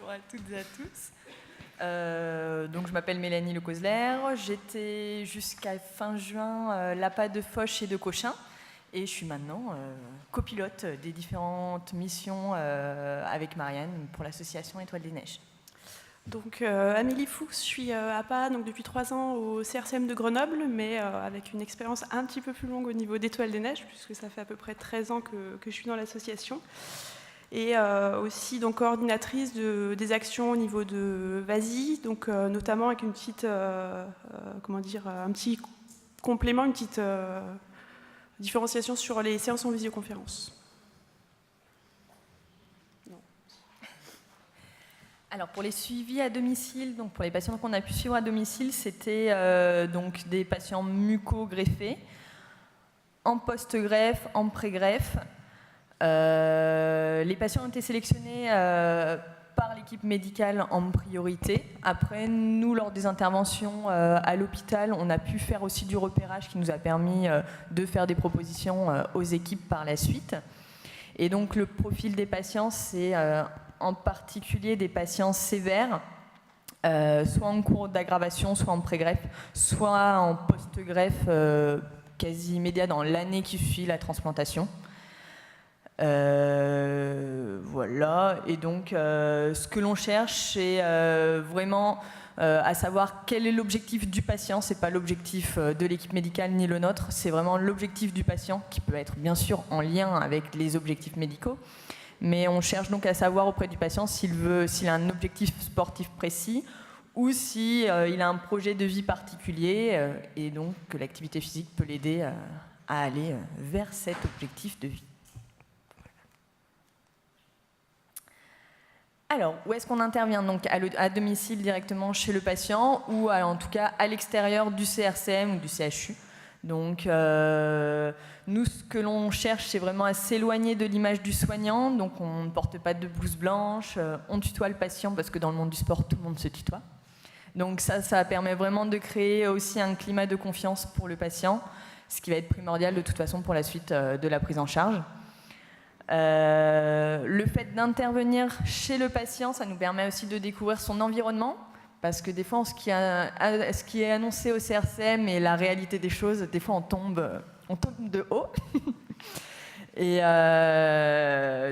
Bonjour à toutes et à tous. Donc je m'appelle Mélanie Le Cosler. J'étais jusqu'à fin juin l'APA de Foch et de Cochin. Et je suis maintenant copilote des différentes missions avec Marianne pour l'association Étoile des Neiges. Donc Amélie Fuchs, je suis APA donc, depuis 3 ans au CRCM de Grenoble, mais avec une expérience un petit peu plus longue au niveau d'Étoile des Neiges, puisque ça fait à peu près 13 ans que je suis dans l'association. Et aussi donc, coordinatrice des actions au niveau de VASI, donc, notamment avec une petite, comment dire, un petit complément, une petite différenciation sur les séances en visioconférence. Alors pour les suivis à domicile, donc pour les patients qu'on a pu suivre à domicile, c'était donc des patients muco-greffés, en post-greffe, en pré-greffe. Les patients ont été sélectionnés par l'équipe médicale en priorité. Après, nous, lors des interventions à l'hôpital, on a pu faire aussi du repérage qui nous a permis de faire des propositions aux équipes par la suite. Et donc, le profil des patients, c'est en particulier des patients sévères, soit en cours d'aggravation, soit en pré-greffe, soit en post-greffe quasi immédiat dans l'année qui suit la transplantation. Voilà, et donc ce que l'on cherche, c'est vraiment à savoir quel est l'objectif du patient. C'est pas l'objectif de l'équipe médicale ni le nôtre, c'est vraiment l'objectif du patient qui peut être bien sûr en lien avec les objectifs médicaux, mais on cherche donc à savoir auprès du patient s'il a un objectif sportif précis ou s'il a un projet de vie particulier et donc que l'activité physique peut l'aider à aller vers cet objectif de vie. Alors, où est-ce qu'on intervient? Donc à domicile directement chez le patient ou en tout cas à l'extérieur du CRCM ou du CHU. Donc nous, ce que l'on cherche, c'est vraiment à s'éloigner de l'image du soignant. Donc on ne porte pas de blouse blanche, on tutoie le patient parce que dans le monde du sport, tout le monde se tutoie. Donc ça permet vraiment de créer aussi un climat de confiance pour le patient, ce qui va être primordial de toute façon pour la suite de la prise en charge. Le fait d'intervenir chez le patient, ça nous permet aussi de découvrir son environnement, parce que des fois, ce qui est annoncé au CRCM et la réalité des choses, des fois on tombe de haut. Et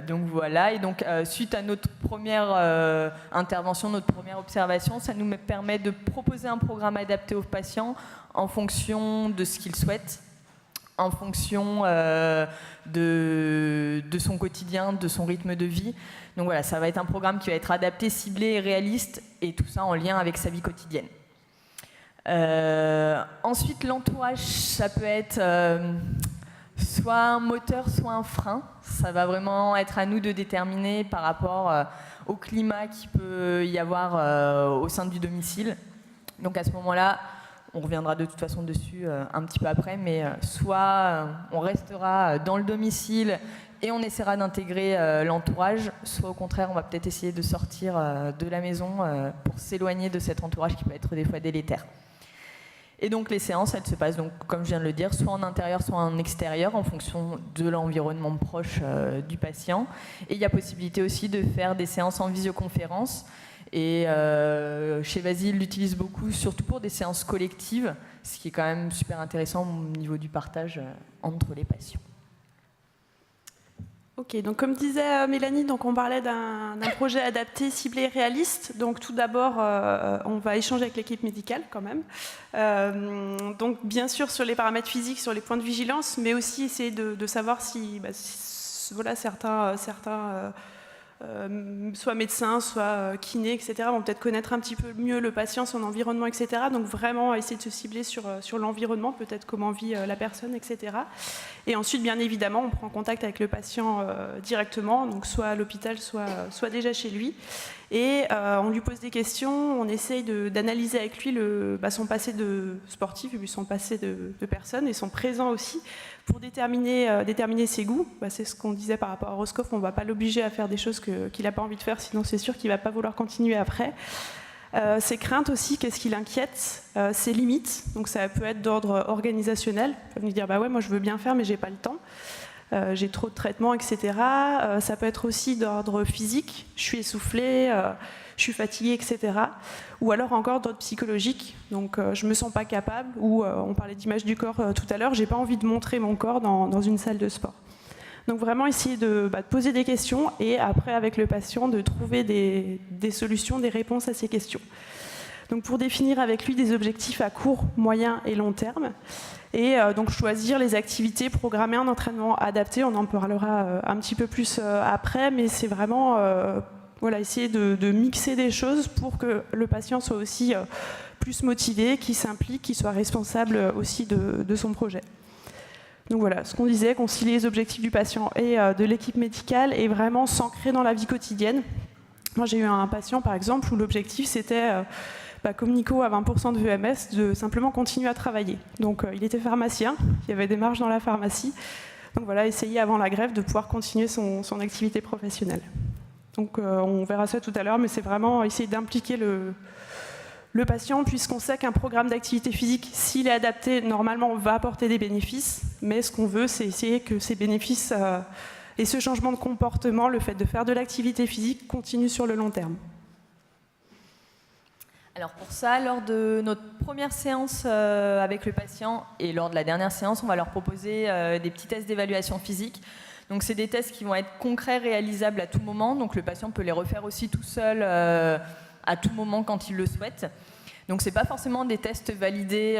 donc voilà, et donc suite à notre première intervention, notre première observation, ça nous permet de proposer un programme adapté aux patients en fonction de ce qu'ils souhaitent, en fonction de son quotidien, de son rythme de vie. Donc voilà, ça va être un programme qui va être adapté, ciblé et réaliste, et tout ça en lien avec sa vie quotidienne. Ensuite, l'entourage, ça peut être soit un moteur, soit un frein. Ça va vraiment être à nous de déterminer par rapport au climat qu'il peut y avoir au sein du domicile. Donc à ce moment-là, on reviendra de toute façon dessus un petit peu après, mais soit on restera dans le domicile et on essaiera d'intégrer l'entourage, soit au contraire, on va peut-être essayer de sortir de la maison pour s'éloigner de cet entourage qui peut être des fois délétère. Et donc les séances, elles se passent, donc, comme je viens de le dire, soit en intérieur, soit en extérieur, en fonction de l'environnement proche du patient. Et il y a possibilité aussi de faire des séances en visioconférence. Et chez VASI, ils l'utilisent beaucoup, surtout pour des séances collectives, ce qui est quand même super intéressant au niveau du partage entre les patients. Ok, donc comme disait Mélanie, donc on parlait d'un projet adapté, ciblé, réaliste. Donc tout d'abord, on va échanger avec l'équipe médicale quand même. Donc bien sûr sur les paramètres physiques, sur les points de vigilance, mais aussi essayer de savoir si voilà, certains soit médecins, soit kinés, etc., vont peut-être connaître un petit peu mieux le patient, son environnement, etc. Donc vraiment essayer de se cibler sur l'environnement, peut-être comment vit la personne, etc. Et ensuite, bien évidemment, on prend contact avec le patient directement, donc soit à l'hôpital, soit déjà chez lui. Et on lui pose des questions, on essaye d'analyser avec lui son passé de sportif et puis son passé de personne et son présent aussi, pour déterminer ses goûts. C'est ce qu'on disait par rapport à Roscoff, on ne va pas l'obliger à faire des choses qu'il n'a pas envie de faire, sinon c'est sûr qu'il ne va pas vouloir continuer après. Ses craintes aussi, qu'est-ce qui l'inquiète, ses limites, donc ça peut être d'ordre organisationnel, il peut nous dire ouais, moi je veux bien faire mais j'ai pas le temps. j'ai trop de traitements, etc. Ça peut être aussi d'ordre physique, je suis essoufflée, je suis fatiguée, etc. Ou alors encore d'ordre psychologique, donc je me sens pas capable, ou on parlait d'image du corps tout à l'heure, j'ai pas envie de montrer mon corps dans une salle de sport. Donc vraiment essayer de poser des questions et après avec le patient de trouver des solutions, des réponses à ces questions. Donc pour définir avec lui des objectifs à court, moyen et long terme. Et donc choisir les activités, programmer un entraînement adapté, on en parlera un petit peu plus après, mais c'est vraiment essayer de mixer des choses pour que le patient soit aussi plus motivé, qu'il s'implique, qu'il soit responsable aussi de son projet. Donc voilà, ce qu'on disait, concilier les objectifs du patient et de l'équipe médicale et vraiment s'ancrer dans la vie quotidienne. Moi j'ai eu un patient par exemple où l'objectif c'était... comme Nico a 20% de VMS, de simplement continuer à travailler. Donc il était pharmacien, il y avait des marges dans la pharmacie. Donc voilà, essayer avant la grève de pouvoir continuer son activité professionnelle. Donc on verra ça tout à l'heure, mais c'est vraiment essayer d'impliquer le patient, puisqu'on sait qu'un programme d'activité physique, s'il est adapté, normalement va apporter des bénéfices, mais ce qu'on veut, c'est essayer que ces bénéfices et ce changement de comportement, le fait de faire de l'activité physique, continue sur le long terme. Alors pour ça, lors de notre première séance avec le patient et lors de la dernière séance, on va leur proposer des petits tests d'évaluation physique. Donc c'est des tests qui vont être concrets, réalisables à tout moment. Donc le patient peut les refaire aussi tout seul à tout moment quand il le souhaite. Donc c'est pas forcément des tests validés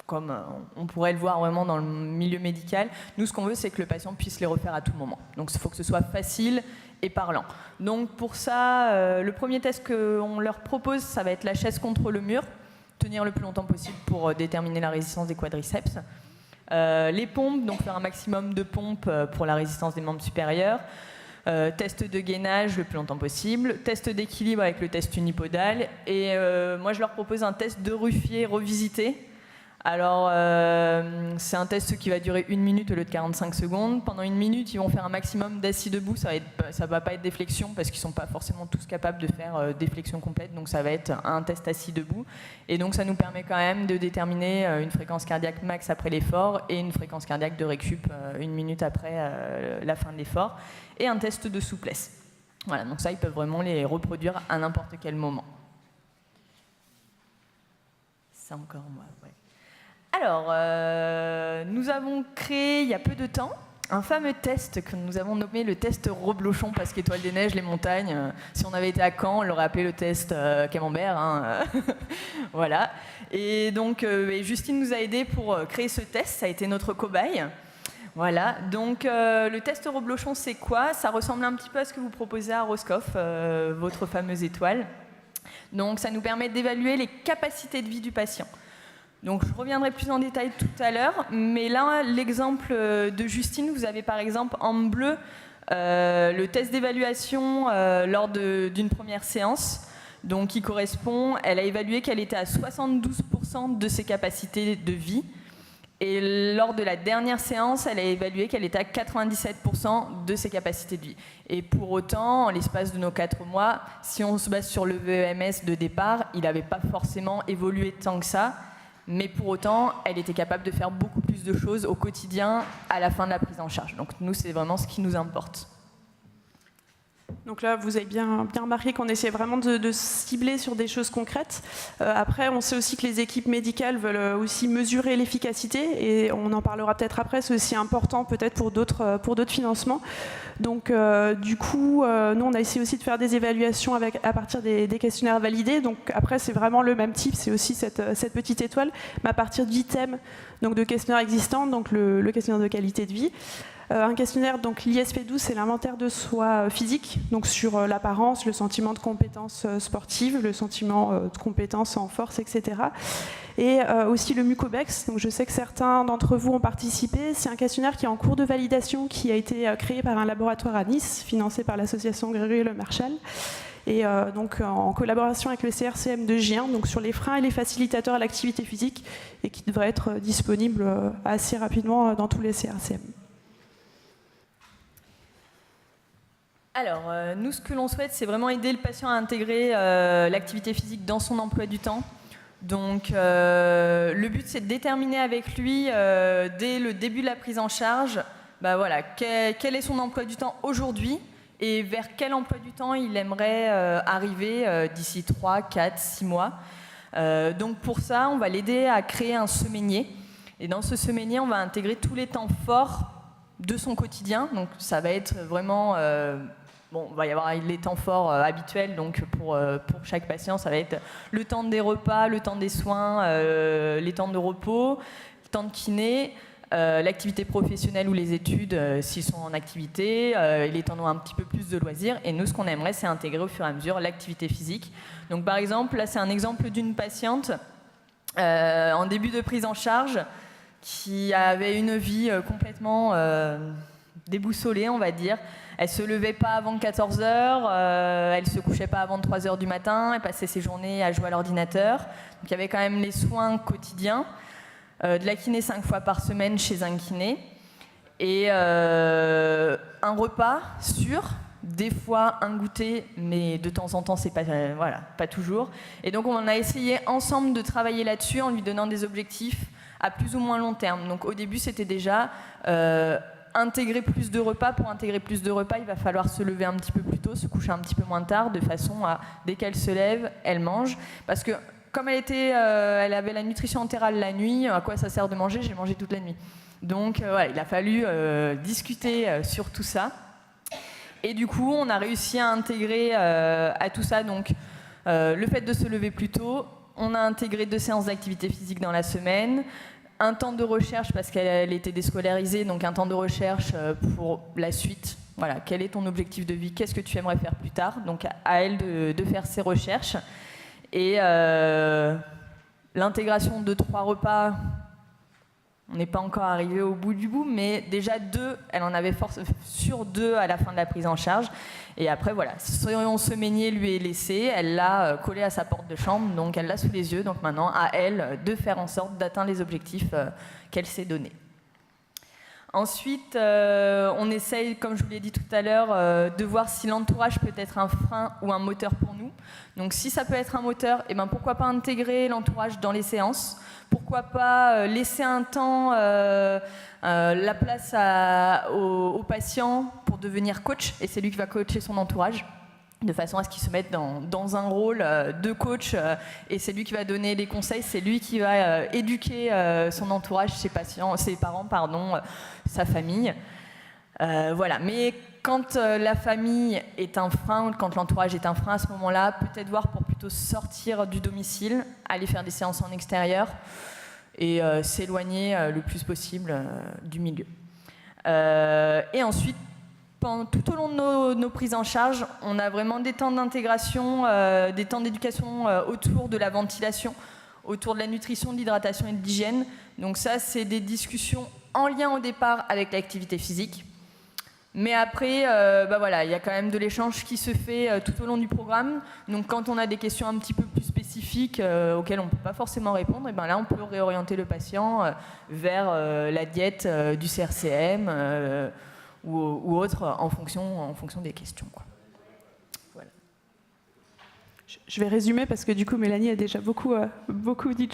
comme on pourrait le voir vraiment dans le milieu médical. Nous, ce qu'on veut, c'est que le patient puisse les refaire à tout moment. Donc il faut que ce soit facile et parlant. Donc pour ça, le premier test qu'on leur propose, ça va être la chaise contre le mur, tenir le plus longtemps possible pour déterminer la résistance des quadriceps. Les pompes, donc faire un maximum de pompes pour la résistance des membres supérieurs. Test de gainage le plus longtemps possible. Test d'équilibre avec le test unipodal. Et moi, je leur propose un test de Ruffier revisité. Alors, c'est un test qui va durer 1 minute au lieu de 45 secondes. Pendant 1 minute, ils vont faire un maximum d'assis debout. Ça ne va pas être des flexions parce qu'ils ne sont pas forcément tous capables de faire des flexions complètes. Donc, ça va être un test assis debout. Et donc, ça nous permet quand même de déterminer une fréquence cardiaque max après l'effort et une fréquence cardiaque de récup 1 minute après la fin de l'effort. Et un test de souplesse. Voilà, donc ça, ils peuvent vraiment les reproduire à n'importe quel moment. C'est encore moi, ouais. Alors, nous avons créé, il y a peu de temps, un fameux test que nous avons nommé le test Reblochon, parce qu'Étoile des Neiges, les montagnes, si on avait été à Caen, on l'aurait appelé le test Camembert. Hein, voilà. Et donc, Justine nous a aidés pour créer ce test, ça a été notre cobaye. Voilà, donc le test Reblochon, c'est quoi? Ça ressemble un petit peu à ce que vous proposez à Roscoff, votre fameuse étoile. Donc, ça nous permet d'évaluer les capacités de vie du patient. Donc je reviendrai plus en détail tout à l'heure, mais là, l'exemple de Justine, vous avez par exemple en bleu le test d'évaluation lors d'une première séance, donc qui correspond, elle a évalué qu'elle était à 72% de ses capacités de vie, et lors de la dernière séance, elle a évalué qu'elle était à 97% de ses capacités de vie. Et pour autant, en l'espace de nos 4 mois, si on se base sur le VEMS de départ, il n'avait pas forcément évolué tant que ça. Mais pour autant, elle était capable de faire beaucoup plus de choses au quotidien à la fin de la prise en charge. Donc nous, c'est vraiment ce qui nous importe. Donc là, vous avez bien remarqué qu'on essayait vraiment de cibler sur des choses concrètes. Après, on sait aussi que les équipes médicales veulent aussi mesurer l'efficacité, et on en parlera peut-être après, c'est aussi important peut-être pour d'autres financements. Donc du coup, nous, on a essayé aussi de faire des évaluations à partir des questionnaires validés. Donc après, c'est vraiment le même type, c'est aussi cette petite étoile, mais à partir d'items, donc de questionnaires existants, donc le questionnaire de qualité de vie. Un questionnaire, donc l'ISP12, c'est l'inventaire de soi physique, donc sur l'apparence, le sentiment de compétence sportive, le sentiment de compétence en force, etc. Et aussi le Mucobex, donc je sais que certains d'entre vous ont participé. C'est un questionnaire qui est en cours de validation, qui a été créé par un laboratoire à Nice, financé par l'association Grégory Le Marchal. Et donc en collaboration avec le CRCM de Gien, donc sur les freins et les facilitateurs à l'activité physique, et qui devrait être disponible assez rapidement dans tous les CRCM. Alors, nous, ce que l'on souhaite, c'est vraiment aider le patient à intégrer l'activité physique dans son emploi du temps. Donc le but, c'est de déterminer avec lui, dès le début de la prise en charge, voilà, quel est son emploi du temps aujourd'hui et vers quel emploi du temps il aimerait arriver d'ici 3, 4, 6 mois. Donc pour ça, on va l'aider à créer un semainier. Et dans ce semainier, on va intégrer tous les temps forts de son quotidien. Donc ça va être vraiment... il va y avoir les temps forts habituels, donc pour chaque patient, ça va être le temps des repas, le temps des soins, les temps de repos, le temps de kiné, l'activité professionnelle ou les études s'ils sont en activité, et les temps un petit peu plus de loisirs. Et nous, ce qu'on aimerait, c'est intégrer au fur et à mesure l'activité physique. Donc par exemple, là c'est un exemple d'une patiente en début de prise en charge qui avait une vie complètement déboussolée, on va dire. Elle se levait pas avant 14h, elle se couchait pas avant 3h du matin, elle passait ses journées à jouer à l'ordinateur. Donc il y avait quand même les soins quotidiens, de la kiné 5 fois par semaine chez un kiné, et un repas sûr, des fois un goûter, mais de temps en temps c'est pas toujours. Et donc on a essayé ensemble de travailler là-dessus en lui donnant des objectifs à plus ou moins long terme. Donc au début c'était déjà intégrer plus de repas. Pour intégrer plus de repas, il va falloir se lever un petit peu plus tôt, se coucher un petit peu moins tard, de façon à, dès qu'elle se lève, elle mange. Parce que comme elle avait la nutrition entérale la nuit, à quoi ça sert de manger? J'ai mangé toute la nuit. Donc il a fallu discuter sur tout ça. Et du coup, on a réussi à intégrer à tout ça donc, le fait de se lever plus tôt. On a intégré 2 séances d'activité physique dans la semaine, un temps de recherche parce qu'elle était déscolarisée, donc un temps de recherche pour la suite. Voilà, quel est ton objectif de vie? Qu'est-ce que tu aimerais faire plus tard? Donc à elle de faire ses recherches. Et l'intégration de 3 repas, on n'est pas encore arrivé au bout du bout, mais déjà 2, elle en avait sur 2 à la fin de la prise en charge. Et après, voilà, son semainier lui est laissé, elle l'a collé à sa porte de chambre, donc elle l'a sous les yeux. Donc maintenant, à elle de faire en sorte d'atteindre les objectifs qu'elle s'est donnés. Ensuite, on essaye, comme je vous l'ai dit tout à l'heure, de voir si l'entourage peut être un frein ou un moteur pour nous. Donc si ça peut être un moteur, eh ben, pourquoi pas intégrer l'entourage dans les séances? Pourquoi pas laisser un temps, la place au patient pour devenir coach, et c'est lui qui va coacher son entourage, de façon à ce qu'il se mette dans un rôle de coach, et c'est lui qui va donner les conseils, c'est lui qui va éduquer son entourage, ses parents, sa famille. Voilà. Mais quand la famille est un frein, quand l'entourage est un frein, à ce moment-là, peut-être voir pour plutôt sortir du domicile, aller faire des séances en extérieur et s'éloigner le plus possible du milieu. Et ensuite, tout au long de nos prises en charge, on a vraiment des temps d'intégration, des temps d'éducation autour de la ventilation, autour de la nutrition, de l'hydratation et de l'hygiène. Donc ça, c'est des discussions en lien au départ avec l'activité physique. Mais après, il y a quand même de l'échange qui se fait tout au long du programme. Donc quand on a des questions un petit peu plus spécifiques auxquelles on ne peut pas forcément répondre, et là on peut réorienter le patient vers la diète du CRCM ou autre en fonction des questions, quoi. Voilà. Je vais résumer parce que du coup Mélanie a déjà beaucoup dit.